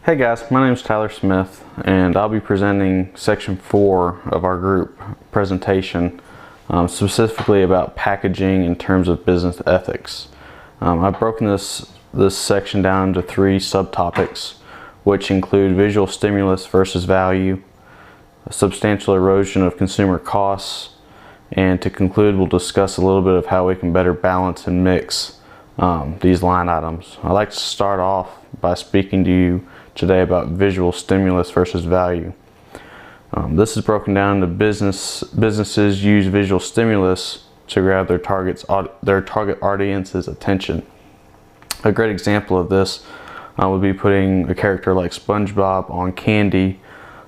Hey guys, my name is Tyler Smith and I'll be presenting section 4 of our group presentation, specifically about packaging in terms of business ethics. I've broken this section down into 3 subtopics, which include visual stimulus versus value, substantial erosion of consumer costs, and to conclude we'll discuss a little bit of how we can better balance and mix these line items. I'd like to start off by speaking to you today about visual stimulus versus value. This is broken down into businesses use visual stimulus to grab their target audience's attention. A great example of this would be putting a character like SpongeBob on candy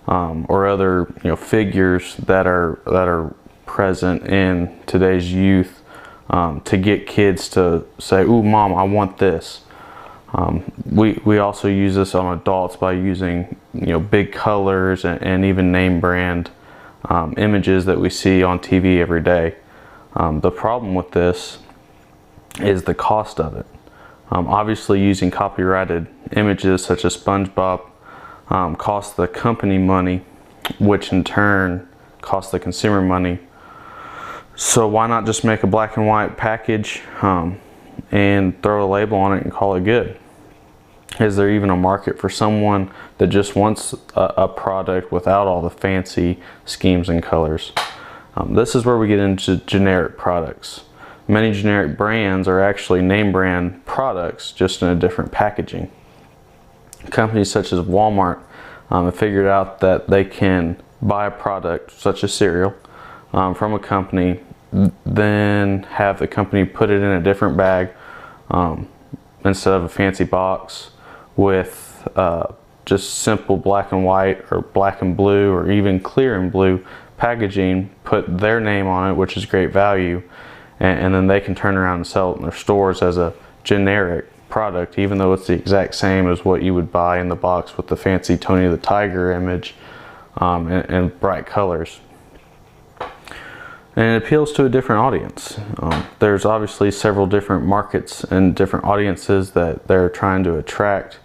or other figures that are present in today's youth to get kids to say, "Ooh, Mom, I want this." We also use this on adults by using big colors and even name brand images that we see on TV every day. The problem with this is the cost of it. Obviously, using copyrighted images such as SpongeBob costs the company money, which in turn costs the consumer money. So why not just make a black and white package and throw a label on it and call it good? Is there even a market for someone that just wants a product without all the fancy schemes and colors? This is where we get into generic products. Many generic brands are actually name brand products, just in a different packaging. Companies such as Walmart have figured out that they can buy a product such as cereal from a company, then have the company put it in a different bag instead of a fancy box with just simple black and white or black and blue or even clear and blue packaging, put their name on it, which is great value, and then they can turn around and sell it in their stores as a generic product, even though it's the exact same as what you would buy in the box with the fancy Tony the Tiger image and bright colors. And it appeals to a different audience. There's obviously several different markets and different audiences that they're trying to attract.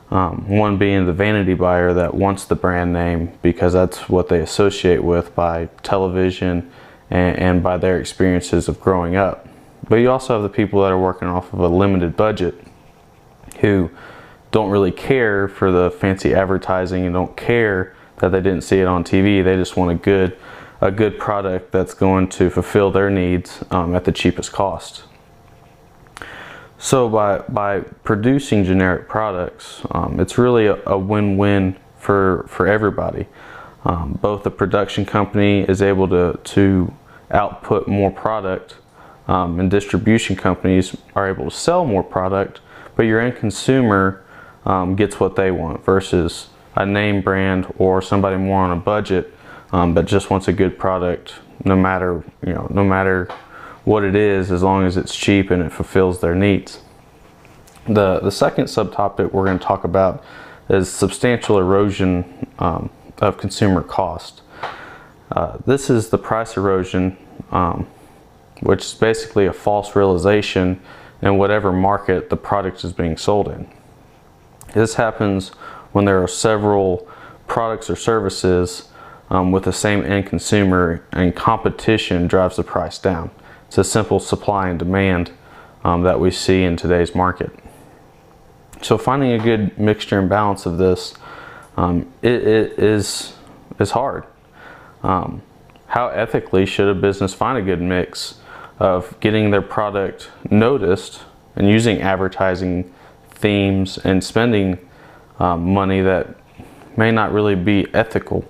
One being the vanity buyer that wants the brand name because that's what they associate with by television and by their experiences of growing up. But you also have the people that are working off of a limited budget who don't really care for the fancy advertising and don't care that they didn't see it on TV. They just want a good product that's going to fulfill their needs at the cheapest cost. So by producing generic products, it's really a win-win for everybody. Both the production company is able to output more product, and distribution companies are able to sell more product, but your end consumer gets what they want versus a name brand or somebody more on a budget that just wants a good product no matter what it is, as long as it's cheap and it fulfills their needs. The second subtopic we're going to talk about is substantial erosion of consumer cost. This is the price erosion, which is basically a false realization in whatever market the product is being sold in. This happens when there are several products or services with the same end consumer, and competition drives the price down. It's a simple supply and demand that we see in today's market. So finding a good mixture and balance of this it is hard. How ethically should a business find a good mix of getting their product noticed and using advertising themes and spending money that may not really be ethical,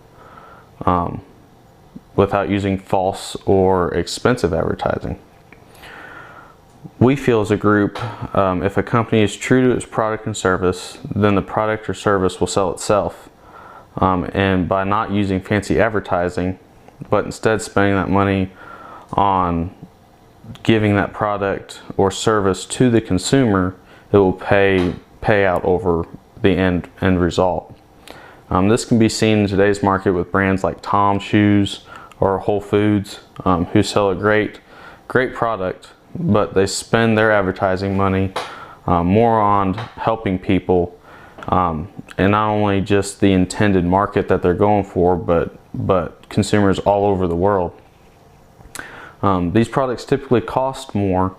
without using false or expensive advertising? We feel as a group, if a company is true to its product and service, then the product or service will sell itself. And by not using fancy advertising, but instead spending that money on giving that product or service to the consumer, it will pay out over the end result. This can be seen in today's market with brands like Tom Shoes or Whole Foods, who sell a great product, but they spend their advertising money more on helping people and not only just the intended market that they're going for, but consumers all over the world. These products typically cost more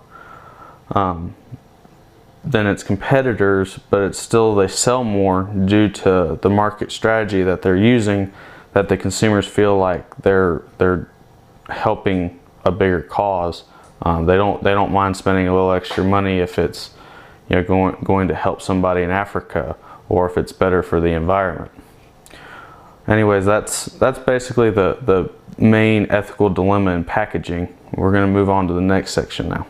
than its competitors, but it's still, they sell more due to the market strategy that they're using, that the consumers feel like they're helping a bigger cause. They don't mind spending a little extra money if it's, you know, going to help somebody in Africa, or if it's better for the environment. Anyways, that's basically the main ethical dilemma in packaging. We're going to move on to the next section now.